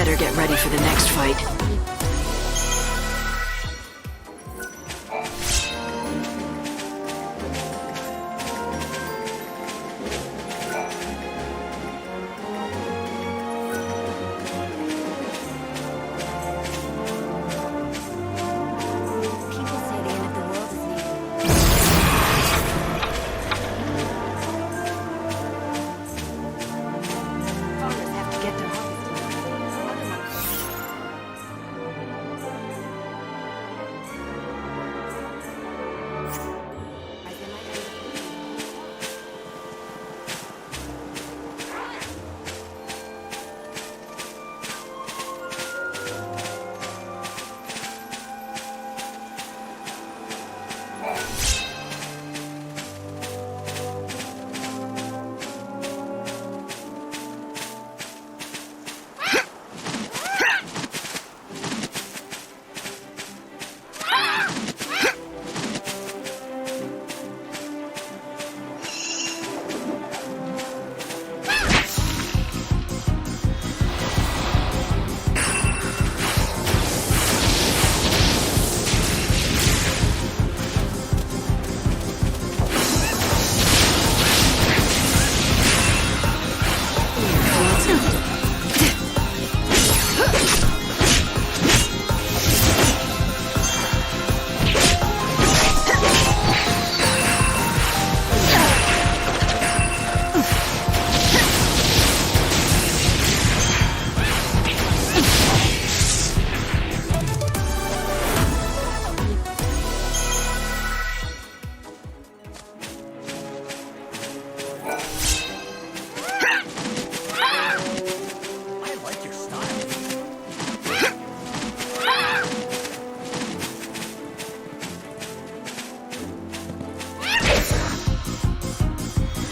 better get ready for the next fight.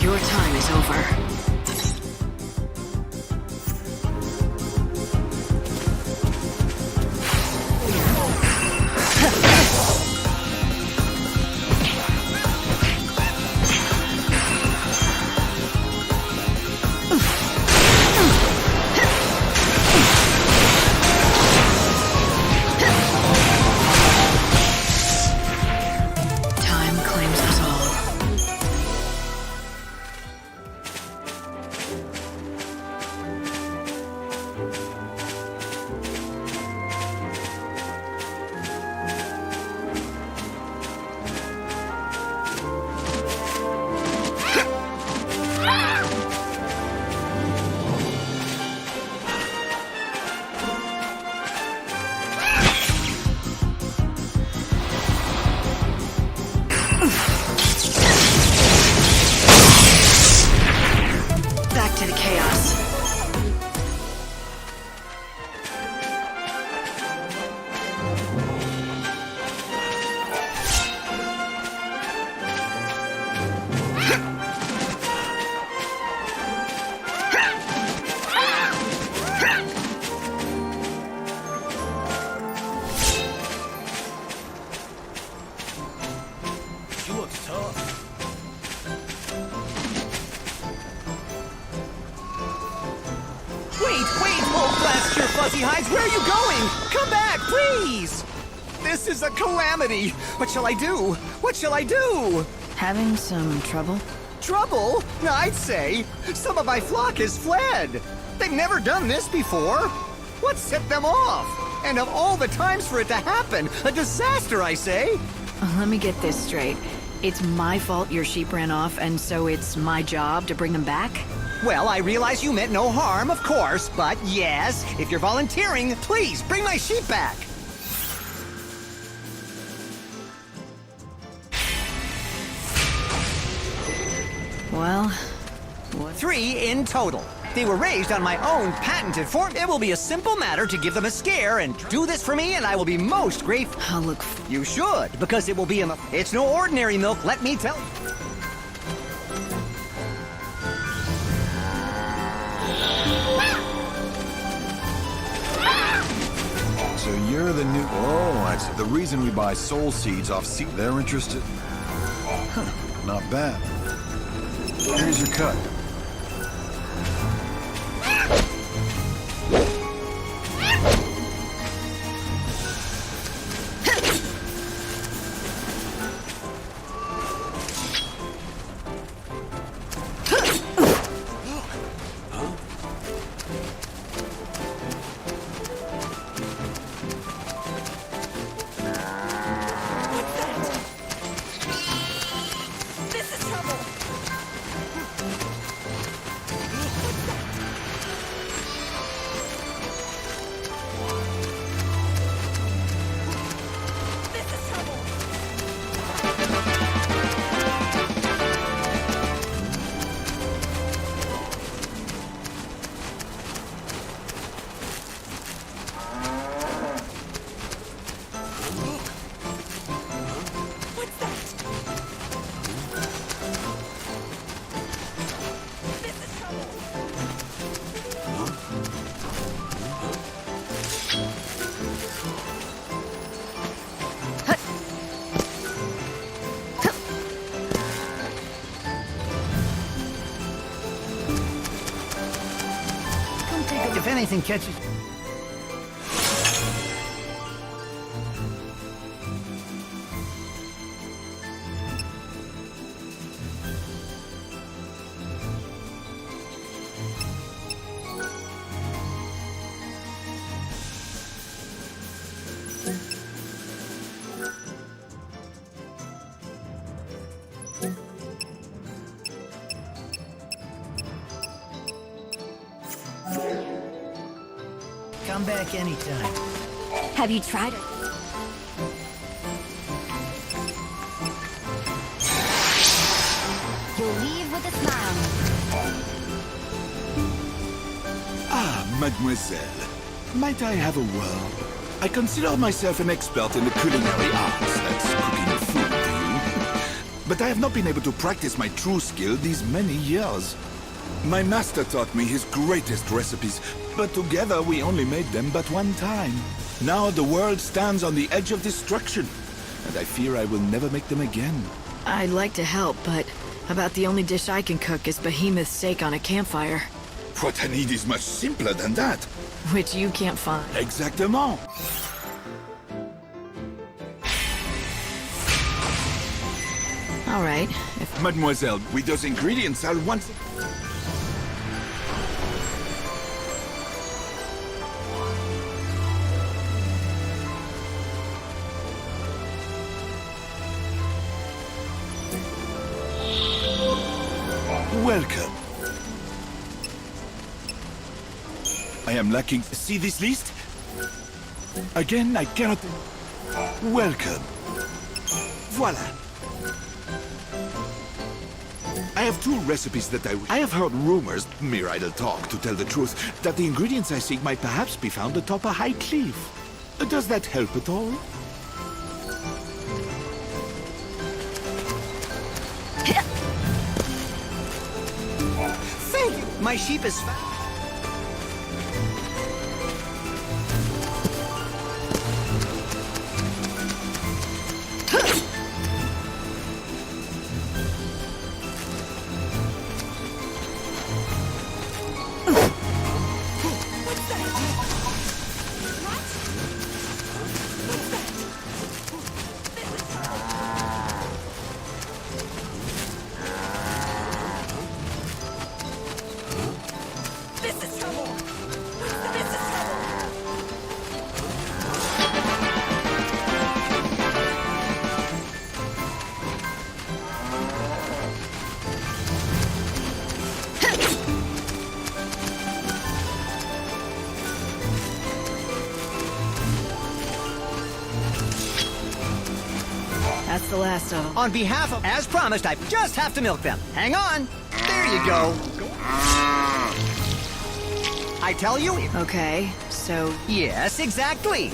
Your time is over. Time claims us all. Back to the chaos. She looks tough. Wait! Oh, blast your fuzzy hides! Where are you going? Come back, please! This is a calamity! What shall I do? What shall I do? Having some trouble? Trouble? I'd say. Some of my flock has fled. They've never done this before. What set them off? And of all the times for it to happen, a disaster, I say. Let me get this straight. It's my fault your sheep ran off, and so it's my job to bring them back? Well, I realize you meant no harm, of course, but yes, if you're volunteering, please bring my sheep back. Well, what? 3 in total. They were raised on my own patented form. It will be a simple matter to give them a scare and do this for me, and I will be most grateful. I'll look You should, because it will be It's no ordinary milk, let me tell you. So you're the new... Oh, that's the reason we buy soul seeds off seed. They're interested? Huh, not bad. Here's your cut. If anything catches... Come back anytime. Have you tried it? You'll leave with a smile. Ah, mademoiselle. Might I have a word? I consider myself an expert in the culinary arts. That's cooking food to you. But I have not been able to practice my true skill these many years. My master taught me his greatest recipes, but together we only made them but one time. Now the world stands on the edge of destruction, and I fear I will never make them again. I'd like to help, but about the only dish I can cook is behemoth steak on a campfire. What I need is much simpler than that. Which you can't find. Exactement. All right. Mademoiselle, with those ingredients, I'll want... Welcome. I am lacking... See this list? Again, I cannot... Welcome. Voila. I have two recipes that I have heard rumors, mere idle talk to tell the truth, that the ingredients I seek might perhaps be found atop a high cliff. Does that help at all? Thank you! My sheep is fat. That's the last of them. On behalf of... As promised, I just have to milk them. Hang on. There you go. I tell you... Okay, so... Yes, exactly.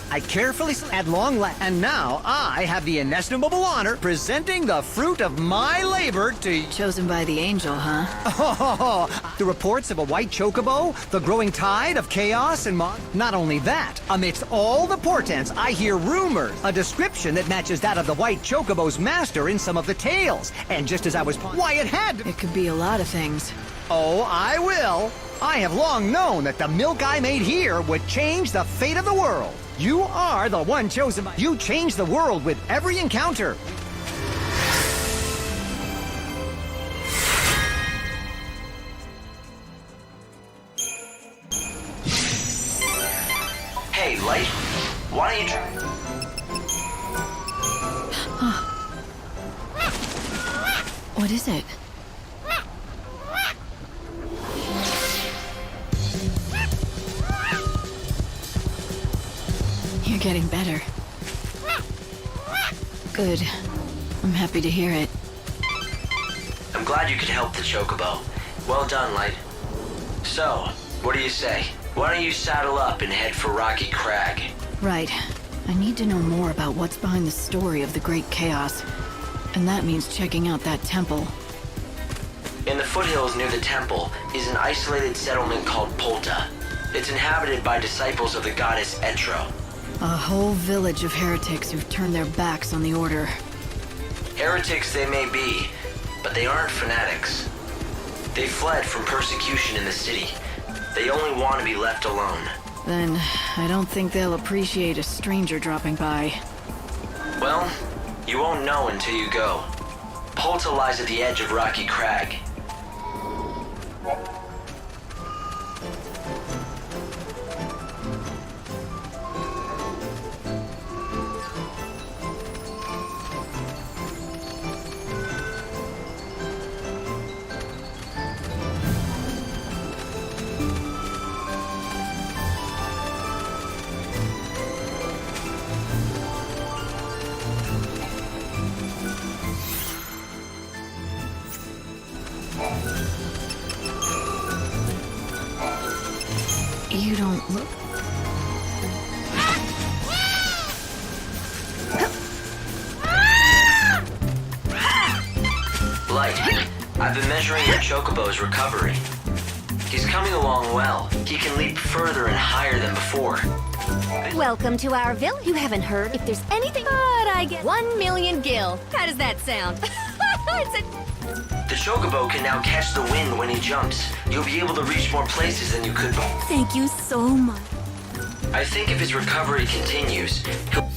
I carefully... At long last... And now I have the inestimable honor presenting the fruit of my labor to... Chosen by the angel, huh? Oh, the reports of a white chocobo, the growing tide of chaos and Not only that, amidst all the portents, I hear rumors, a description that matches that of the white chocobo's master in some of the tales. And just as I was... Why, it had to... It could be a lot of things. Oh, I will. I have long known that the milk I made here would change the fate of the world. You are the one chosen by... You change the world with every encounter. Hey, Light, why don't you try... What is it? You're getting better. Good. I'm happy to hear it. I'm glad you could help the Chocobo. Well done, Light. So, what do you say? Why don't you saddle up and head for Rocky Crag? Right. I need to know more about what's behind the story of the Great Chaos. And that means checking out that temple. In the foothills near the temple is an isolated settlement called Polta. It's inhabited by disciples of the goddess Etro. A whole village of heretics who've turned their backs on the Order. Heretics they may be, but they aren't fanatics. They fled from persecution in the city. They only want to be left alone. Then I don't think they'll appreciate a stranger dropping by. Well, you won't know until you go. Polta lies at the edge of Rocky Crag. You don't look... Light, I've been measuring your Chocobo's recovery. He's coming along well. He can leap further and higher than before. Welcome to our villa. You haven't heard if there's anything, but I get 1 million gil. How does that sound? The Chocobo can now catch the wind when he jumps. You'll be able to reach more places than you could before. Thank you so much. I think if his recovery continues, he'll...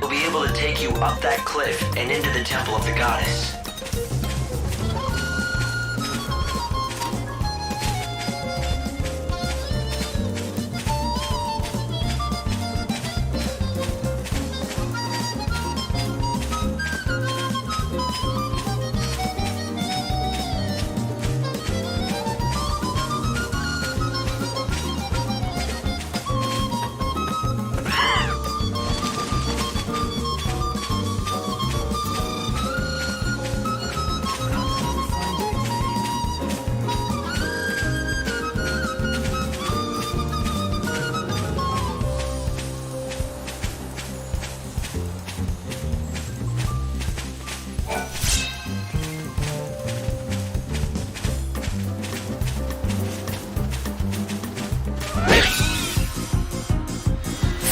We'll be able to take you up that cliff and into the Temple of the Goddess.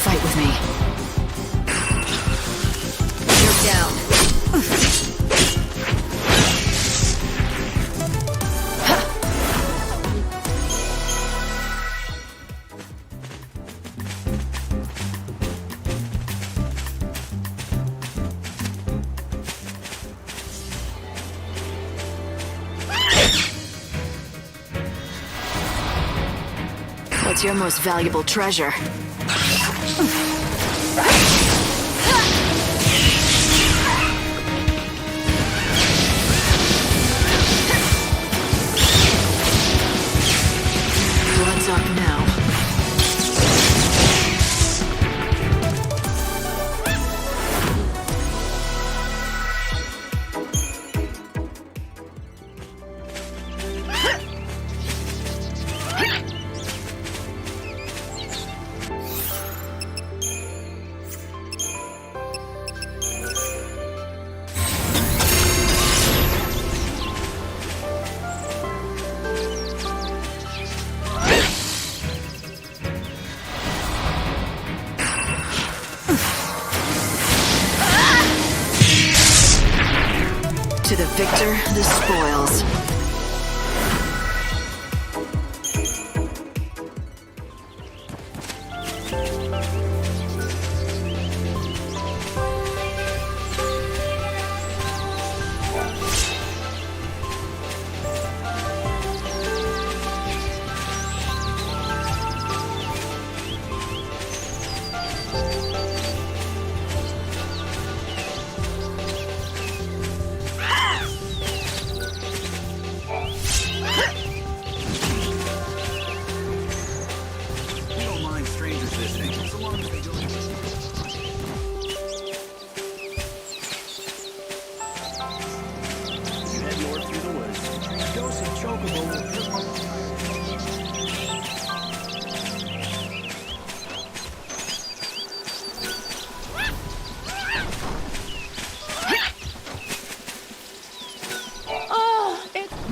Fight with me. You're down. What's your most valuable treasure? Blood's up now. To the victor, the spoils.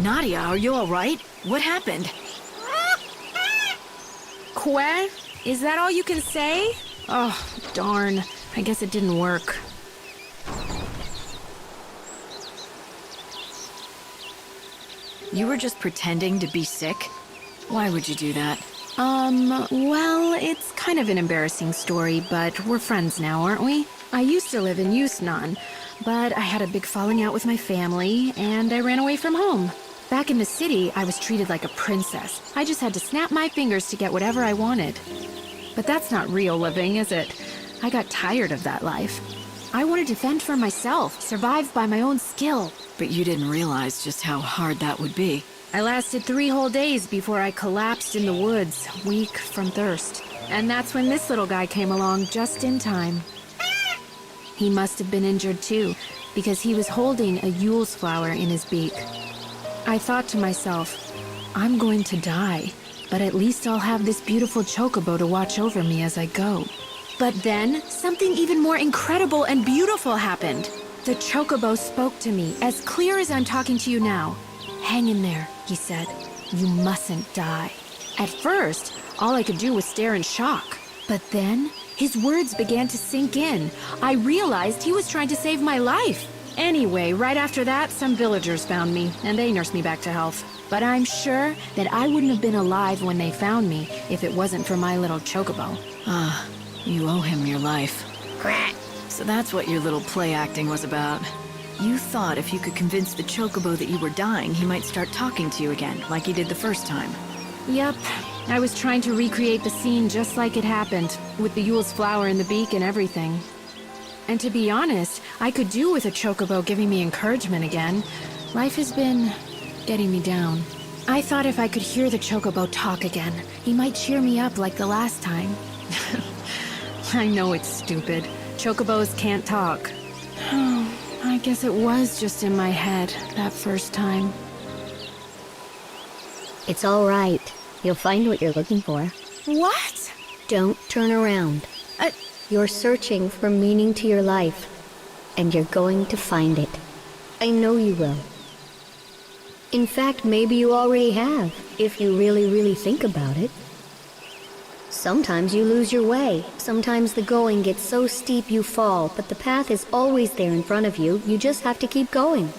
Nadia, are you all right? What happened? Que? Is that all you can say? Oh, darn. I guess it didn't work. You were just pretending to be sick? Why would you do that? Well, it's kind of an embarrassing story, but we're friends now, aren't we? I used to live in Yusnan, but I had a big falling out with my family, and I ran away from home. Back in the city, I was treated like a princess. I just had to snap my fingers to get whatever I wanted. But that's not real living, is it? I got tired of that life. I wanted to fend for myself, survive by my own skill. But you didn't realize just how hard that would be. I lasted 3 whole days before I collapsed in the woods, weak from thirst. And that's when this little guy came along just in time. He must have been injured too, because he was holding a Yule's flower in his beak. I thought to myself, I'm going to die, but at least I'll have this beautiful chocobo to watch over me as I go. But then, something even more incredible and beautiful happened. The chocobo spoke to me, as clear as I'm talking to you now. Hang in there, he said. You mustn't die. At first, all I could do was stare in shock. But then, his words began to sink in. I realized he was trying to save my life. Anyway, right after that, some villagers found me, and they nursed me back to health. But I'm sure that I wouldn't have been alive when they found me if it wasn't for my little chocobo. Ah, you owe him your life. So that's what your little play acting was about. You thought if you could convince the chocobo that you were dying, he might start talking to you again, like he did the first time. Yep, I was trying to recreate the scene just like it happened, with the Yule's flower in the beak and everything. And to be honest, I could do with a chocobo giving me encouragement again. Life has been getting me down. I thought if I could hear the chocobo talk again, he might cheer me up like the last time. I know it's stupid. Chocobos can't talk. Oh, I guess it was just in my head that first time. It's all right. You'll find what you're looking for. What? Don't turn around. You're searching for meaning to your life, and you're going to find it. I know you will. In fact, maybe you already have, if you really think about it. Sometimes you lose your way. Sometimes the going gets so steep you fall, but the path is always there in front of you. You just have to keep going.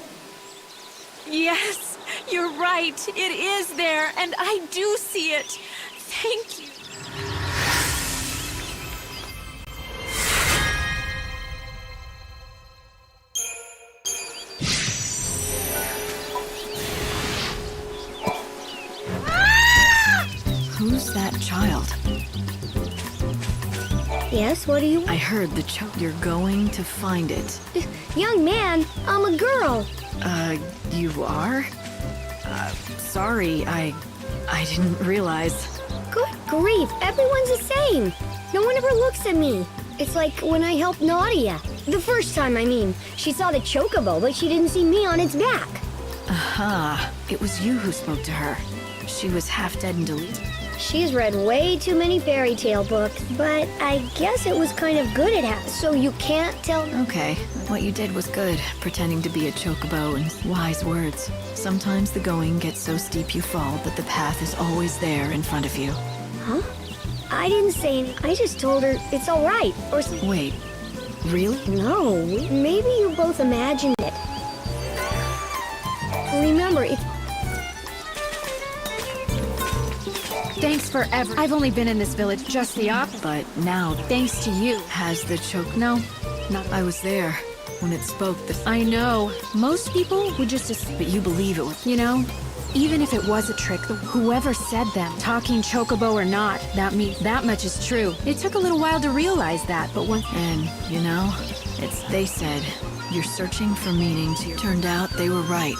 Yes, you're right. It is there, and I do see it. Thank you. Who's that child? Yes, what do you... I heard the You're going to find it. Young man, I'm a girl. You are? Sorry, I didn't realize. Good grief, everyone's the same. No one ever looks at me. It's like when I helped Nadia. The first time, I mean. She saw the chocobo, but she didn't see me on its back. Aha, it was you who spoke to her. She was half dead and deleted. She's read way too many fairy tale books, but I guess it was kind of good at it, so you can't tell... Okay, what you did was good, pretending to be a chocobo and wise words. Sometimes the going gets so steep you fall, but the path is always there in front of you. Huh? I didn't say anything. I just told her it's all right, or something. Wait, really? No, maybe you both imagined it. Remember, if... Thanks forever. I've only been in this village just the op, But now, thanks to you. has the choke... No, not... I was there when it spoke the... I know. Most people would just But you believe it was... You know, even if it was a trick, whoever said them, talking chocobo or not, that means that much is true. It took a little while to realize that, but when... And, you know, they said, you're searching for meaning to... Turned out they were right.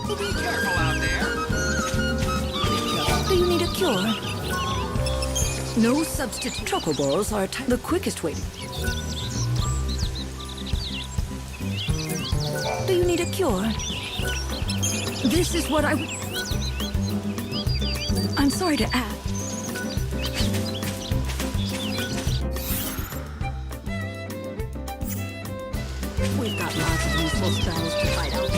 Be careful out there. Do you need a cure? No substitute chocobos are the quickest way. Do you need a cure? This is what I'm sorry to ask. We've got lots of useful spells to fight out.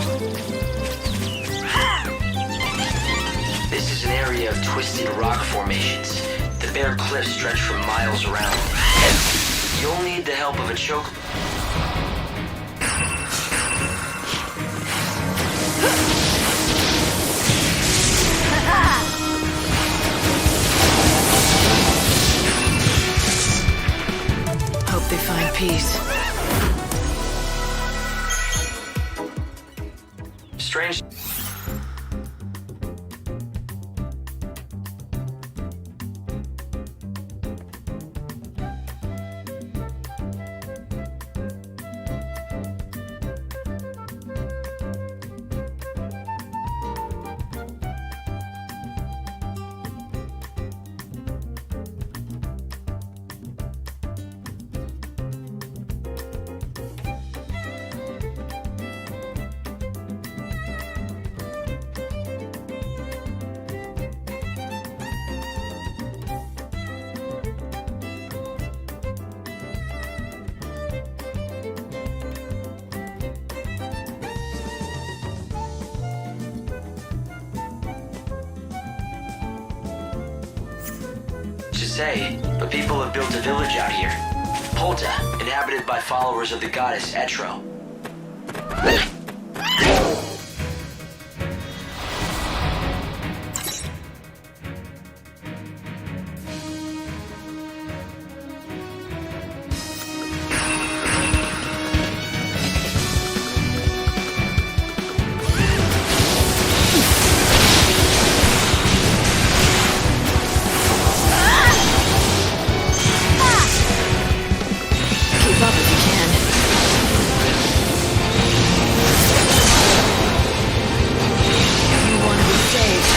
This is an area of twisted rock formations. The bare cliffs stretch for miles around. You'll need the help of a chocobo. Hope they find peace. Strange. Say, but people have built a village out here. Polta, inhabited by followers of the goddess Etro. Keep up if you can. You want to be saved.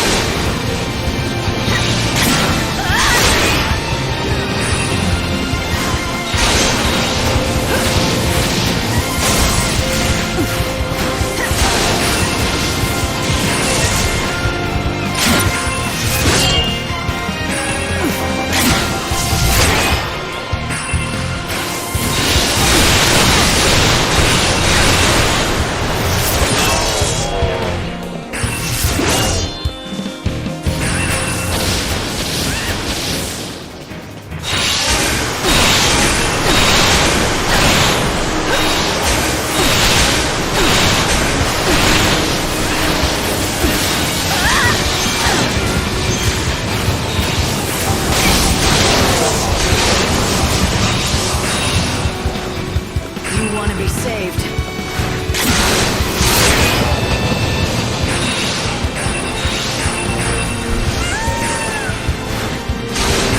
You want to be saved.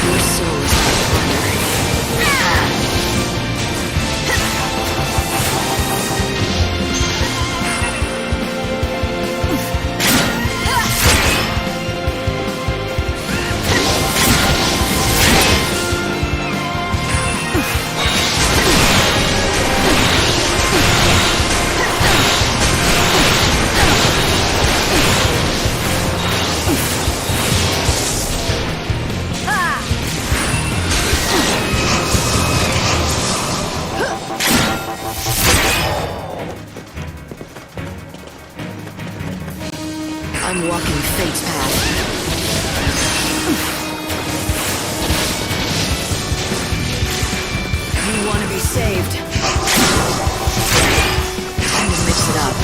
Your soul is my plunder. I'm walking fate's path. You want to be saved. Time to mix it up.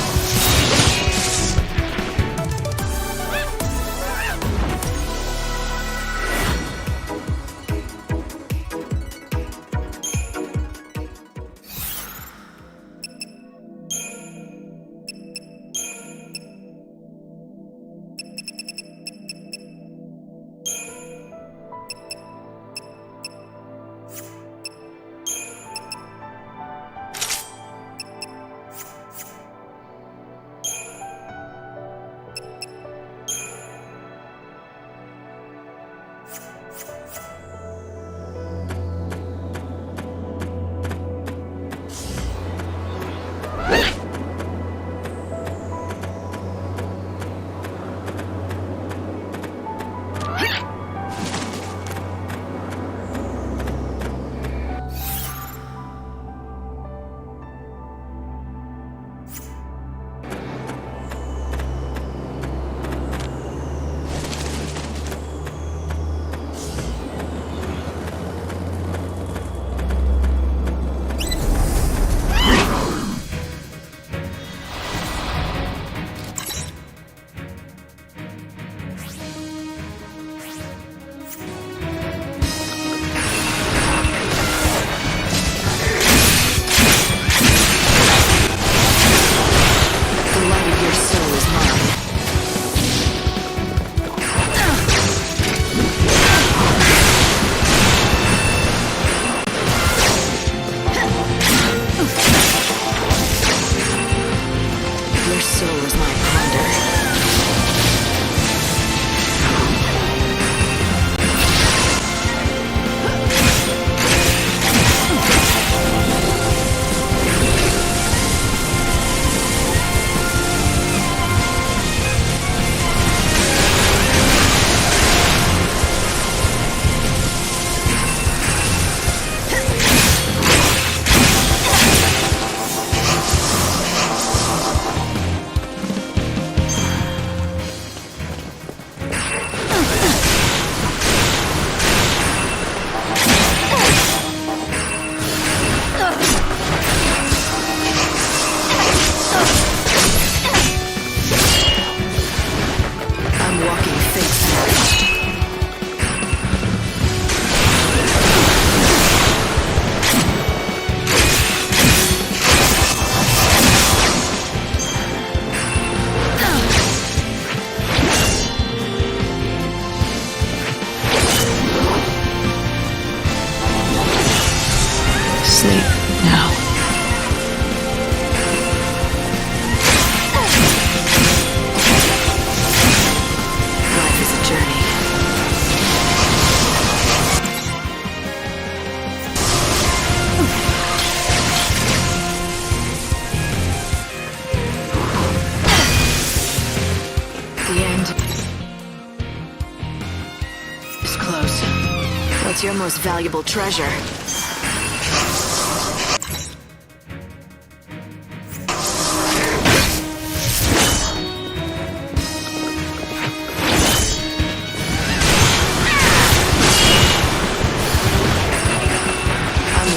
What's your most valuable treasure? I'm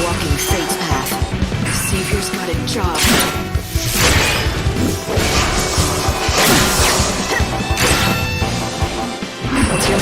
walking fate's path. Savior's got a job. What's your...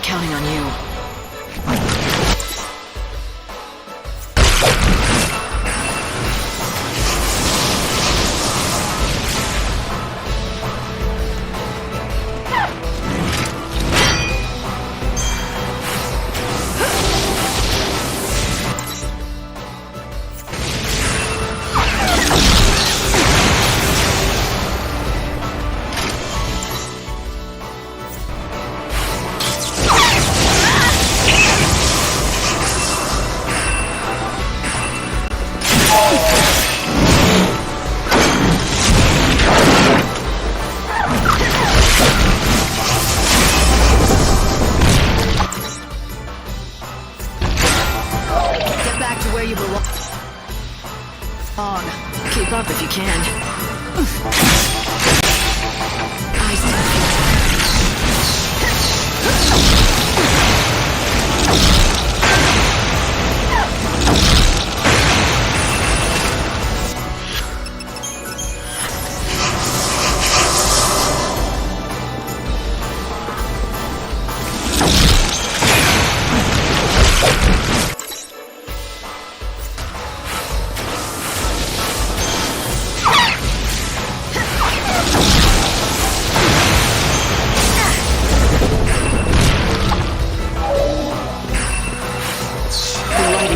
I'm counting on you. Keep up if you can. Eyes to the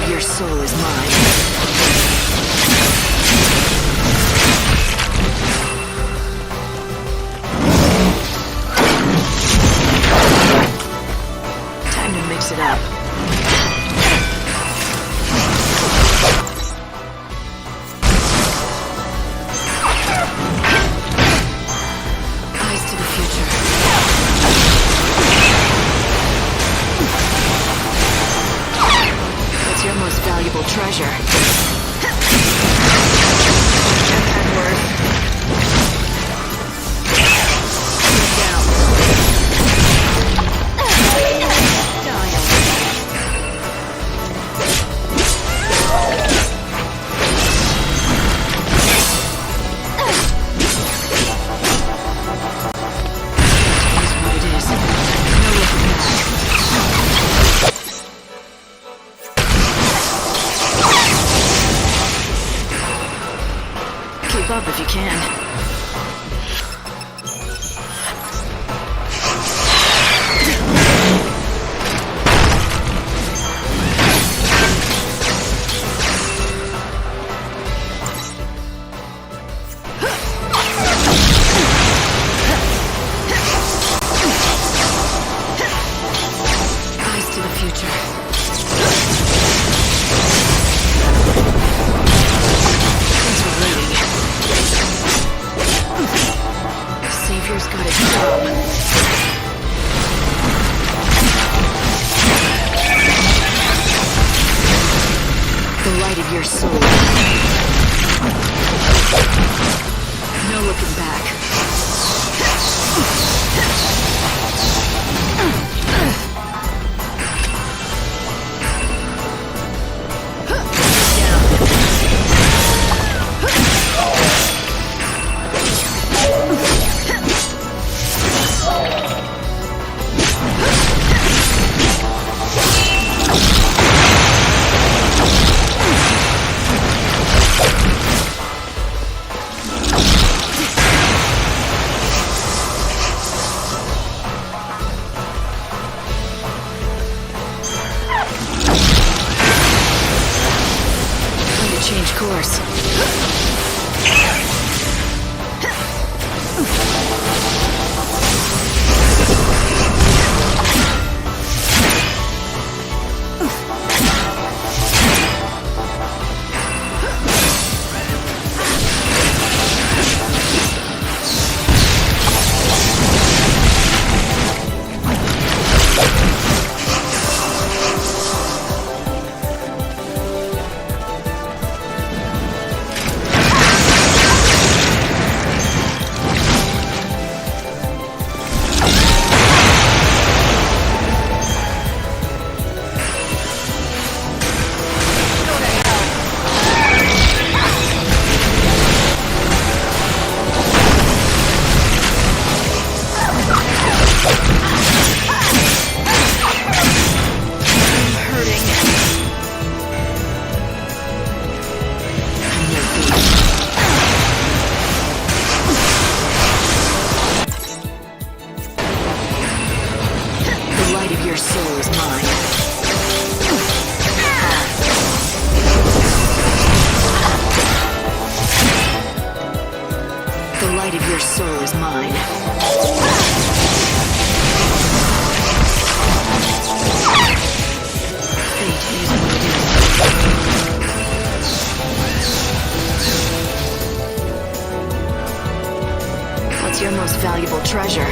Your soul is mine. Time to mix it up. Eyes to the future. Your most valuable treasure. Keep up if you can. Eyes to the future. Savior's got a job. The light of your soul. No looking back. foe is mine. Fate is what it is. What's your most valuable treasure?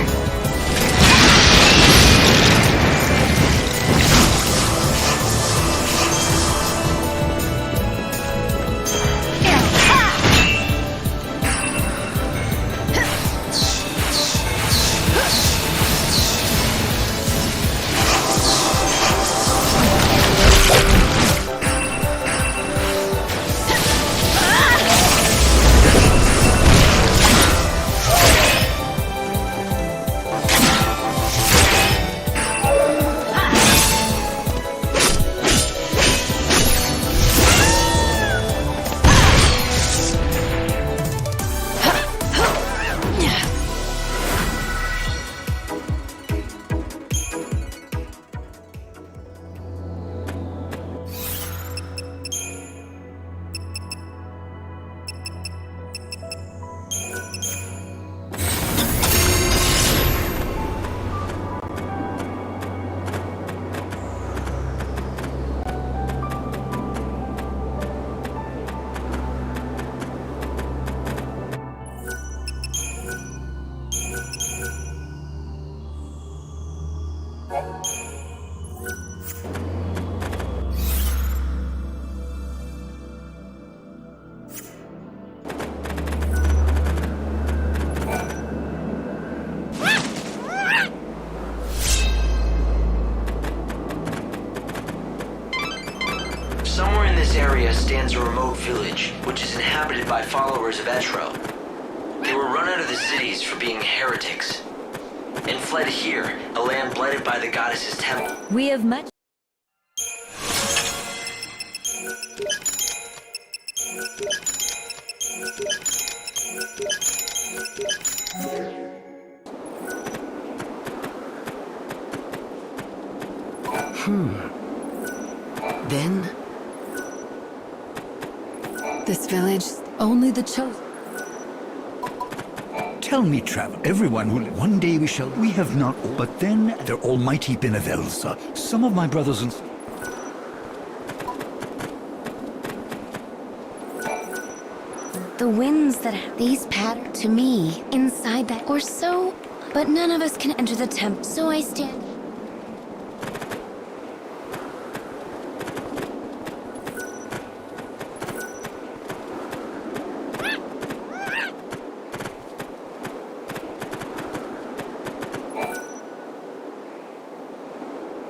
Somewhere in this area stands a remote village, which is inhabited by followers of Ff13. They were run out of the cities for being heretics, and fled here, a land blighted by the goddess's temple. We have much. Then? This village, Only the chosen. Tell me, travel. Everyone will. One day we shall. We have not. But then, their almighty Benevelsa. Some of my brothers and. The winds that have these pattern to me inside that or so, but none of us can enter the temple, so I stand.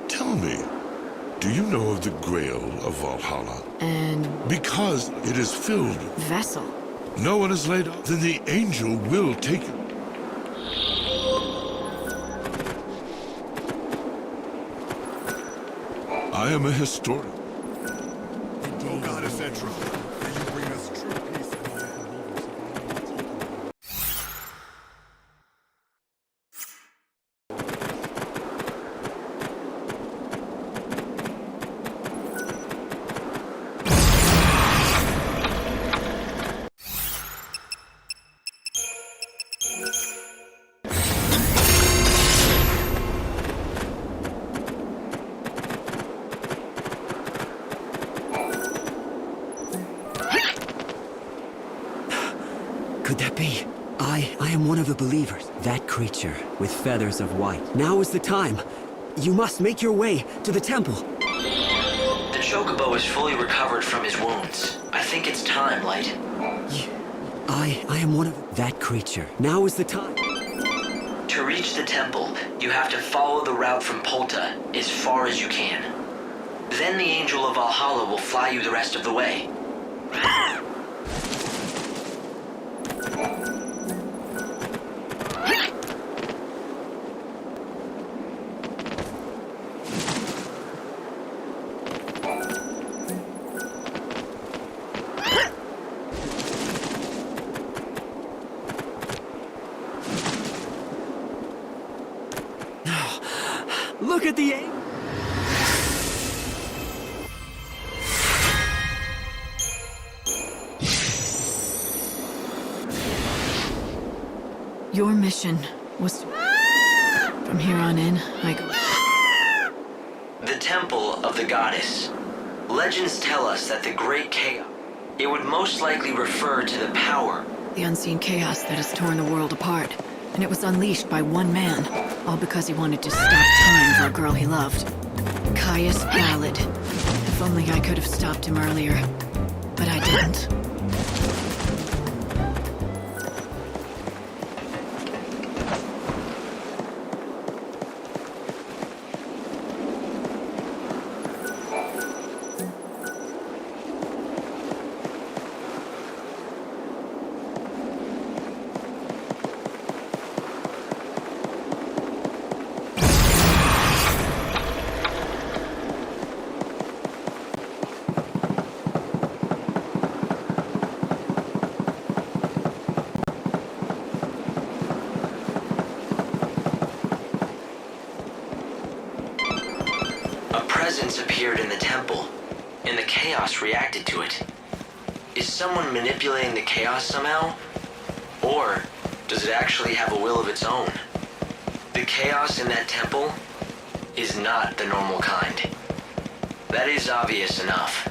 Tell me, do you know of the Grail of Valhalla? and Because it is filled, vessel. no one is laid off, then the angel will take it. I am a historian. Oh, God, Ff13. May you bring us true peace and all the believers. Could that be? I am one of the believers. That creature with feathers of white. Now is the time. You must make your way to the temple. The chocobo is fully recovered from his wounds. I think it's time, Light. I am one of that creature. Now is the time. To reach the temple, you have to follow the route from Polta as far as you can. Then the Angel of Valhalla will fly you the rest of the way. Look at the Your mission was... From here on in, I go... The Temple of the Goddess. Legends tell us that the Great Chaos, it would most likely refer to the power. The unseen chaos that has torn the world apart. And it was unleashed by one man, all because he wanted to stop time for a girl he loved. Caius Ballad. If only I could have stopped him earlier. But I didn't. Appeared in the temple, and the chaos reacted to it. Is someone manipulating the chaos somehow? Or does it actually have a will of its own? The chaos in that temple is not the normal kind. That is obvious enough.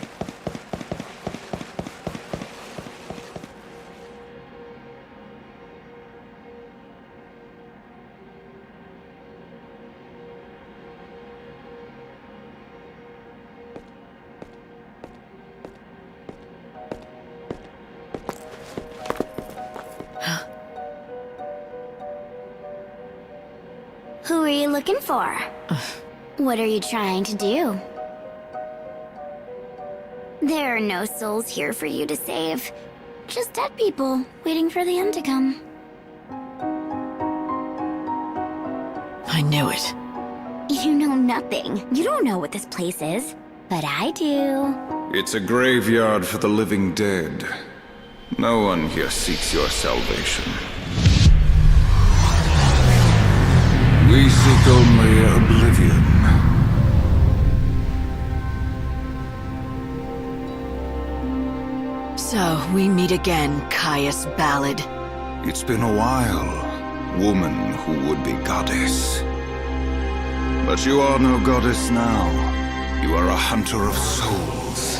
Who are you looking for? What are you trying to do? There are no souls here for you to save. Just dead people, waiting for the end to come. I knew it. You know nothing. You don't know what this place is. But I do. It's a graveyard for the living dead. No one here seeks your salvation. We seek only oblivion. So, we meet again, Caius Ballad. It's been a while, woman who would be goddess. But you are no goddess now. You are a hunter of souls.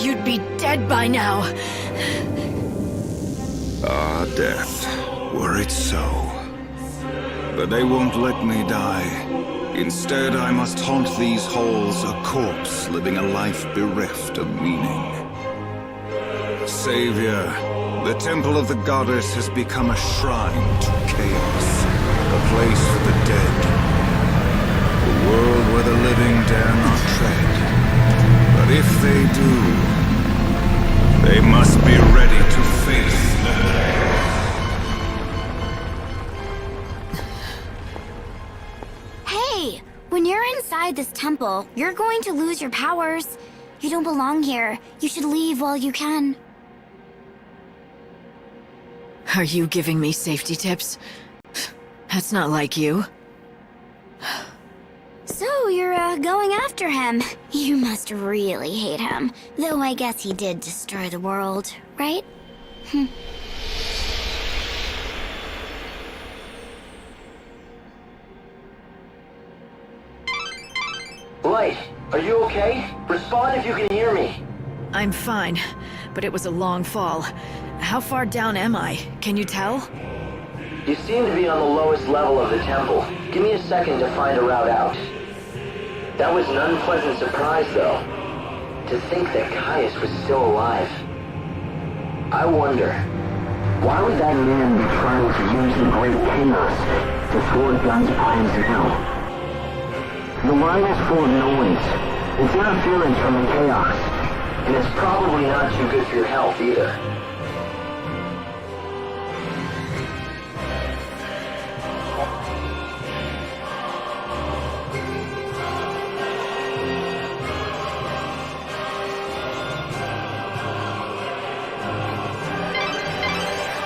You'd be dead by now. Ah, death. Were it so. But they won't let me die. Instead, I must haunt these halls, a corpse living a life bereft of meaning. Savior, the temple of the goddess has become a shrine to chaos, a place for the dead. A world where the living dare not tread. But if they do, they must be ready to face the dead. Hey! When you're inside this temple, you're going to lose your powers. You don't belong here. You should leave while you can. Are you giving me safety tips? That's not like you. So, you're, going after him. You must really hate him. Though I guess he did destroy the world, right? Light, are you okay? Respond if you can hear me. I'm fine, but it was a long fall. How far down am I? Can you tell? You seem to be on the lowest level of the temple. Give me a second to find a route out. That was an unpleasant surprise, though. To think that Caius was still alive. I wonder, why would that man be trying to use the great chaos to thwart God's plans now? The line is full of noise. It's interference from the chaos. And it's probably not too good for your health, either.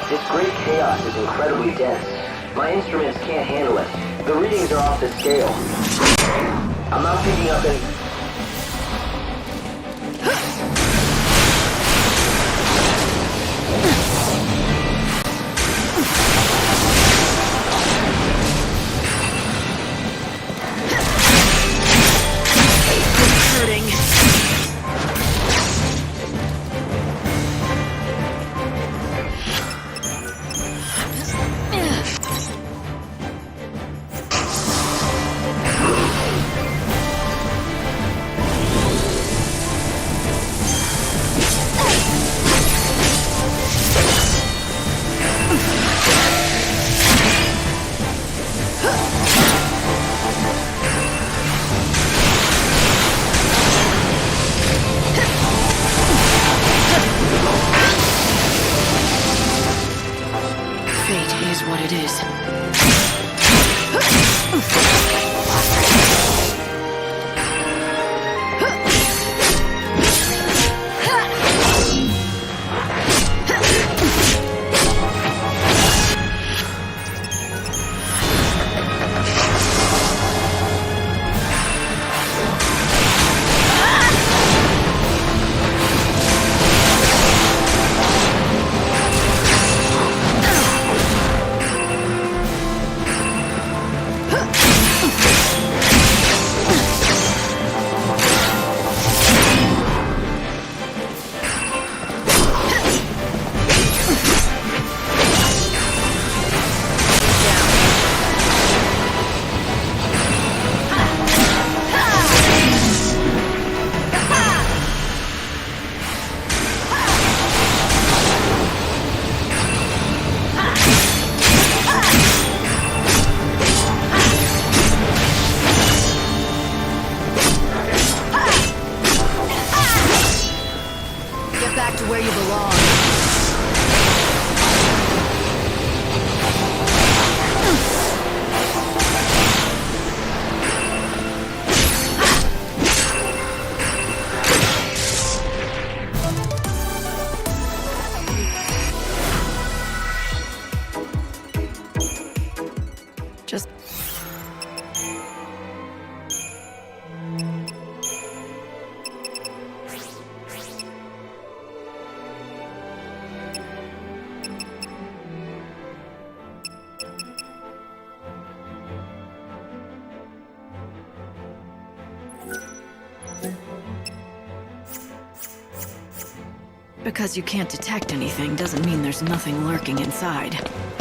This great chaos is incredibly dense. My instruments can't handle it. The readings are off the scale. I'm not picking up any... Because you can't detect anything doesn't mean there's nothing lurking inside.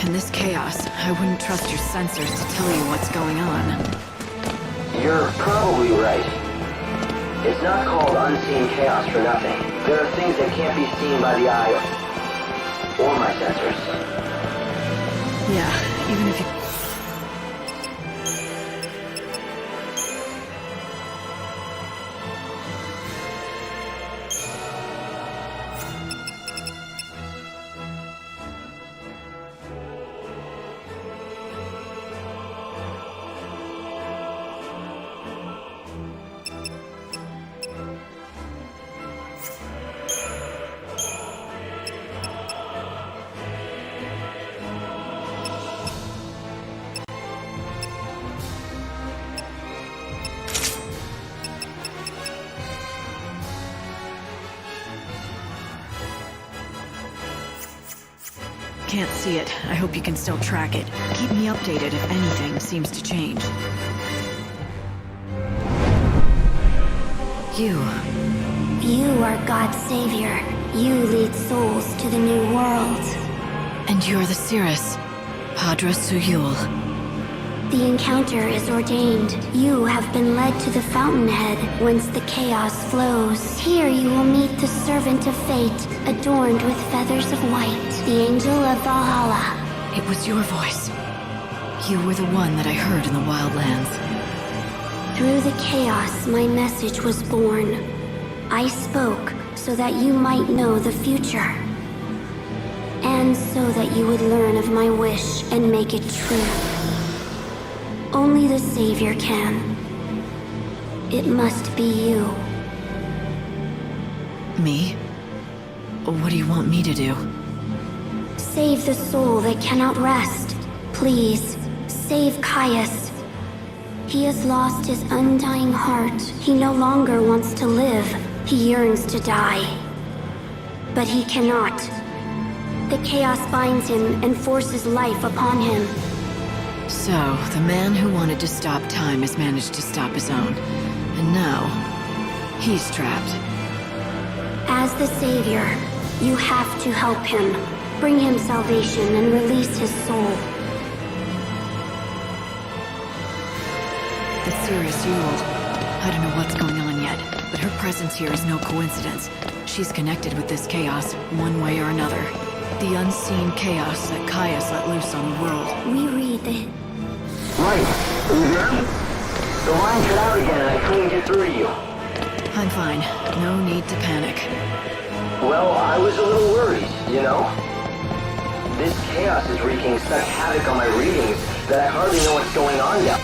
In this chaos, I wouldn't trust your sensors to tell you what's going on. You're probably right. It's not called unseen chaos for nothing. There are things that can't be seen by the eye or my sensors. Yeah, even if you... Can't see it. I hope you can still track it. Keep me updated if anything seems to change. You are God's savior. You lead souls to the new world. And you're the Cirrus, Padra Suyul. The encounter is ordained. You have been led to the fountainhead, whence the chaos flows. Here you will meet the servant of fate, adorned with feathers of white, the angel of Valhalla. It was your voice. You were the one that I heard in the Wildlands. Through the chaos, my message was born. I spoke so that you might know the future. And so that you would learn of my wish and make it true. Only the Savior can. It must be you. Me? What do you want me to do? Save the soul that cannot rest. please, save Caius. He has lost his undying heart. He no longer wants to live. He yearns to die. But he cannot. The chaos binds him and forces life upon him. So, the man who wanted to stop time has managed to stop his own. And now, he's trapped. As the savior, you have to help him. Bring him salvation and release his soul. The Cirrus Yule. I don't know what's going on yet, but her presence here is no coincidence. She's connected with this chaos, one way or another. The unseen chaos that Caius let loose on the world. We read the... Right. Are you there? The line cut out again and I couldn't get through to you. I'm fine. No need to panic. Well, I was a little worried, you know? This chaos is wreaking such havoc on my readings that I hardly know what's going on now.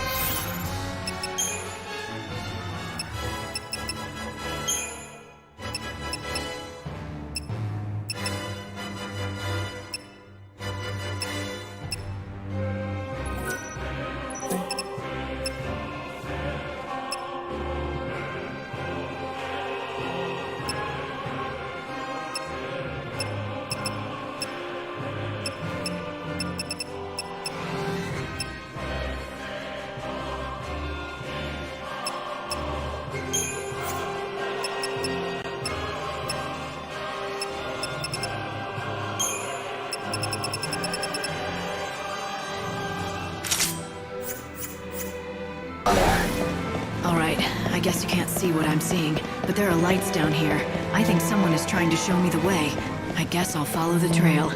Alright, I guess you can't see what I'm seeing, but there are lights down here. I think someone is trying to show me the way. I guess I'll follow the trail.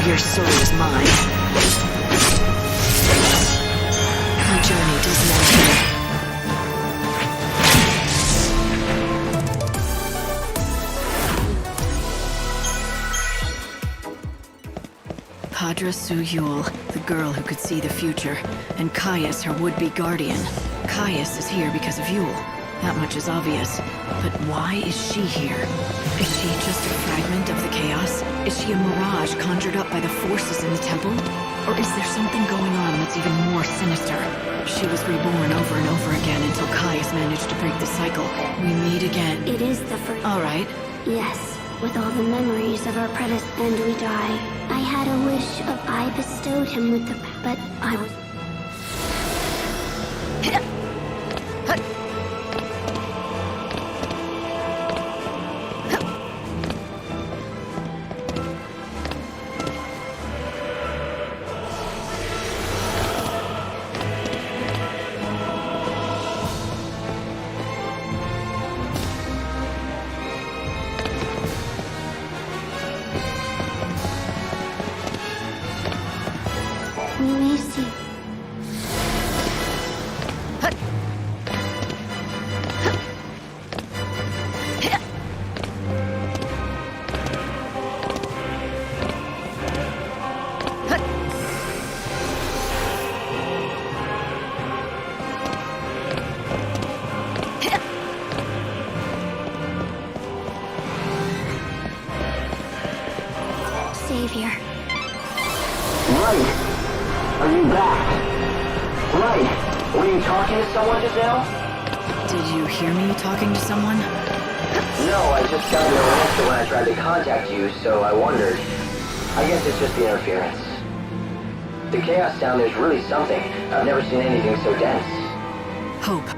Your soul is mine. My journey doesn't end here. Padra Suyul, the girl who could see the future, and Caius, her would-be guardian. Caius is here because of Yule. That much is obvious. But why is she here? Is she just a fragment of the chaos? Is she a mirage conjured up by the forces in the temple? Or is there something going on that's even more sinister? She was reborn over and over again until Caius managed to break the cycle. We meet again. It is the first... All right. Yes, with all the memories of our predecessor, and we die. I had a wish of I bestowed him with the... But I was... We may see. Savior. Right! Are you back? Right! Were you talking to someone just now? Did you hear me talking to someone? No, I just got no answer when I tried to contact you, so I wondered. I guess it's just the interference. The chaos down there's really something. I've never seen anything so dense. Hope.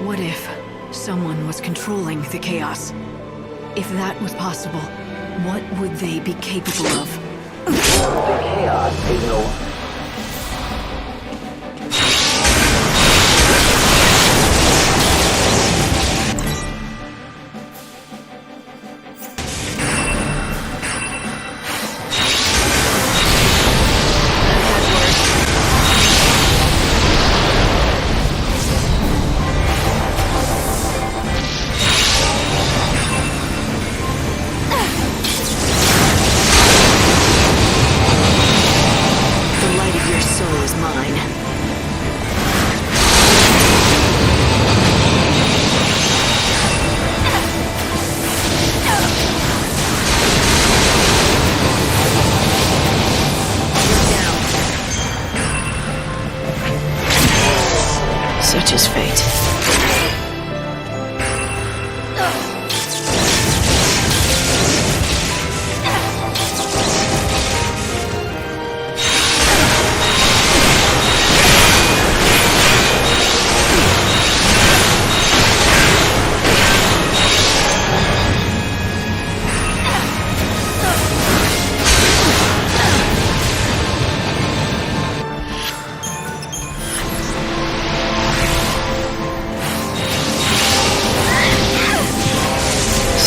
What if someone was controlling the chaos? If that was possible, what would they be capable of? The chaos is no... Such is fate.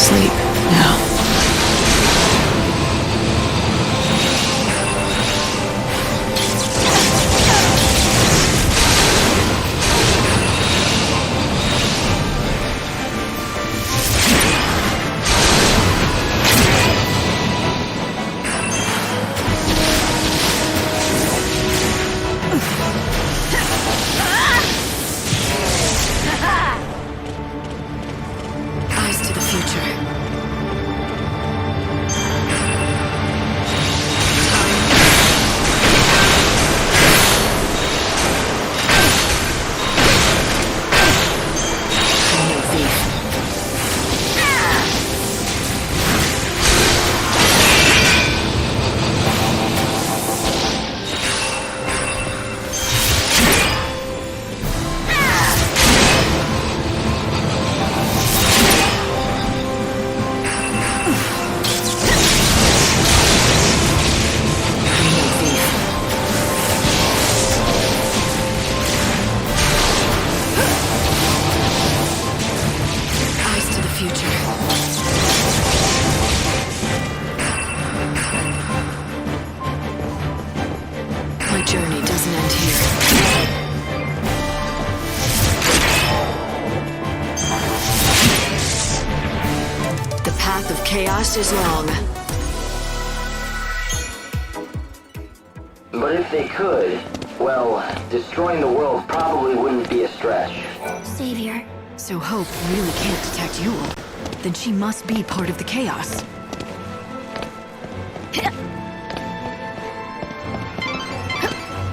Sleep now. Eyes to the future. My journey doesn't end here. The path of chaos is long. But if they could, well, destroying the world probably wouldn't be a stretch. Savior. So Hope really can't detect Yule. Then she must be part of the chaos.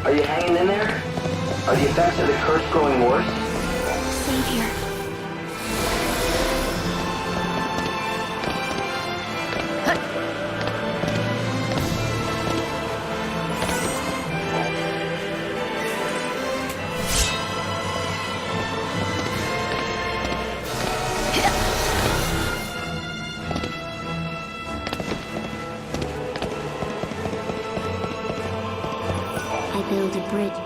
Are you hanging in there? Are the effects of the curse growing worse? Savior. I build a bridge.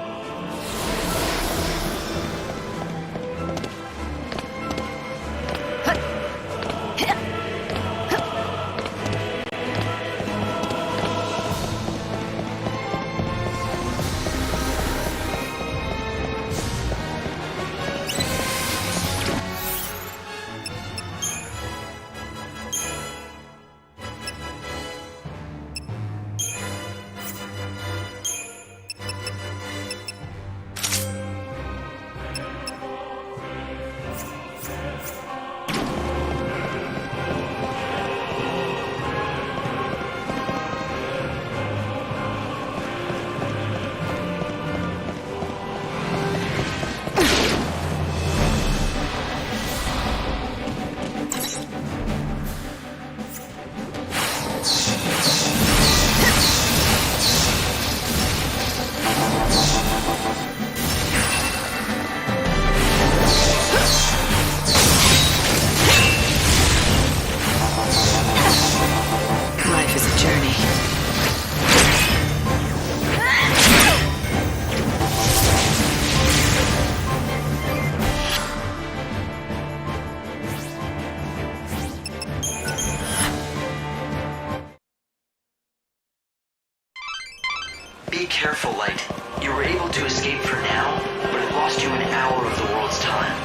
Be careful, Light. You were able to escape for now, but it lost you an hour of the world's time.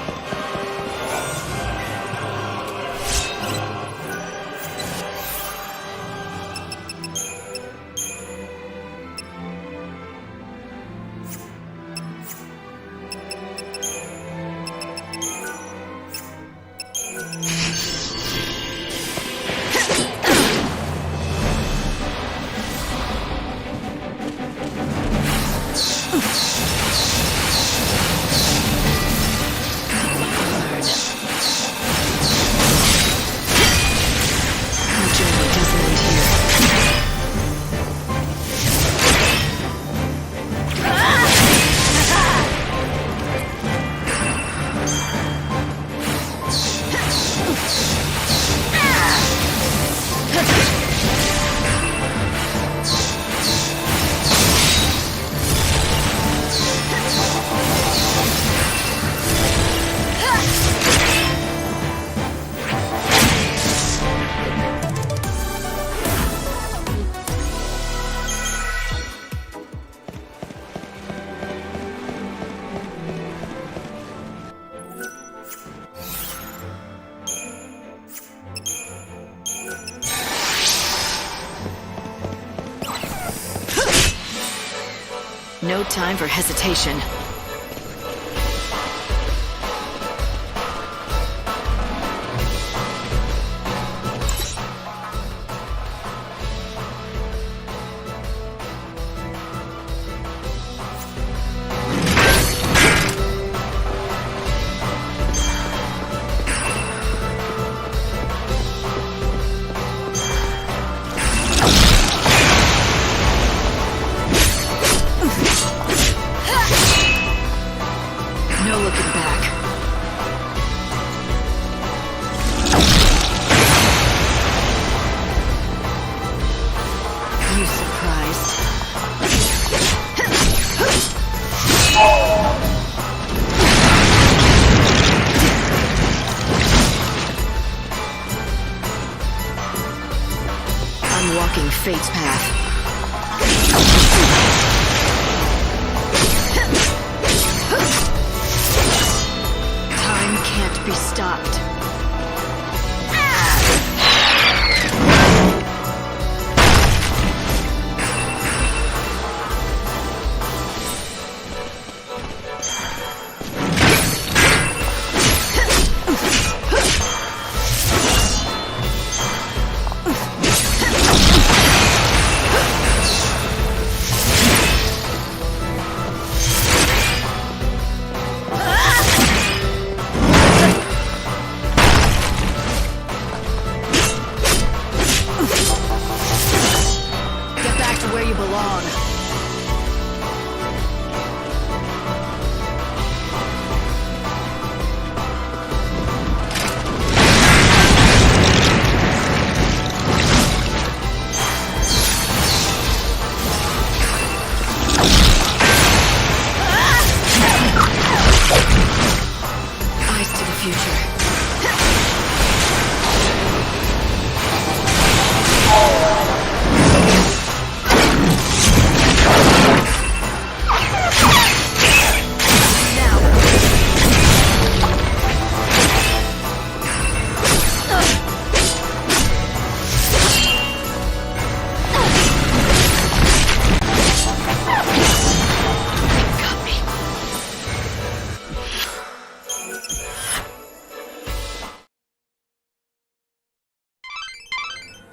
No time for hesitation. No looking back. You surprised? I'm walking fate's path. Can't be stopped. Where you belong. Eyes to the future.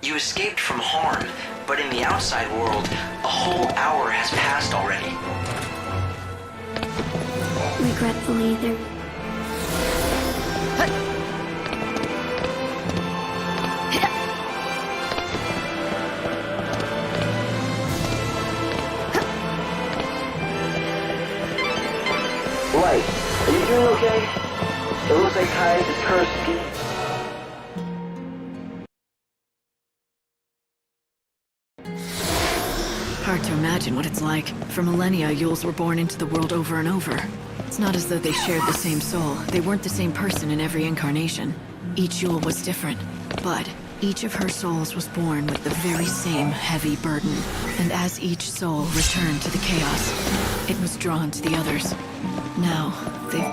You escaped from harm, but in the outside world, a whole hour has passed already. Regretfully, there... Light, are you doing okay? It looks like Kai is cursed. Hard to imagine what it's like. For millennia, Yules were born into the world over and over. It's not as though they shared the same soul. They weren't the same person in every incarnation. Each Yule was different. But Each of her souls was born with the very same heavy burden, and as each soul returned to the chaos, it was drawn to the others. Now,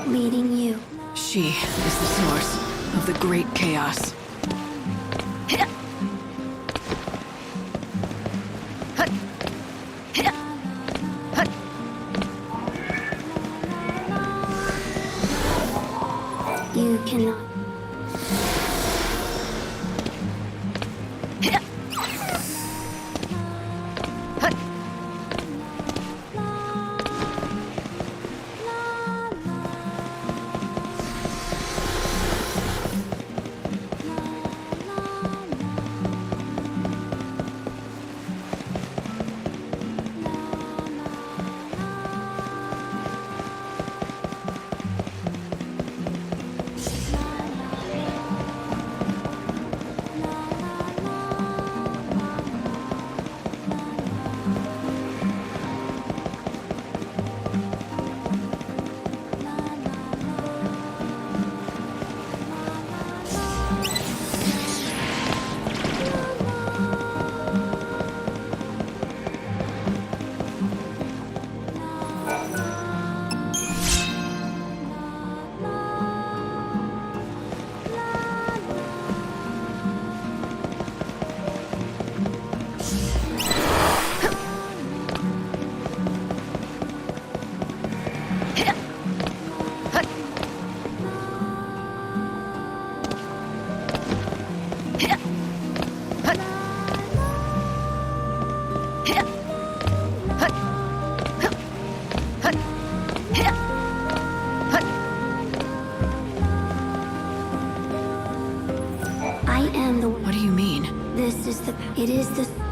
leading you. She is the source of the great chaos. You cannot. I am the... What do you mean? It is the...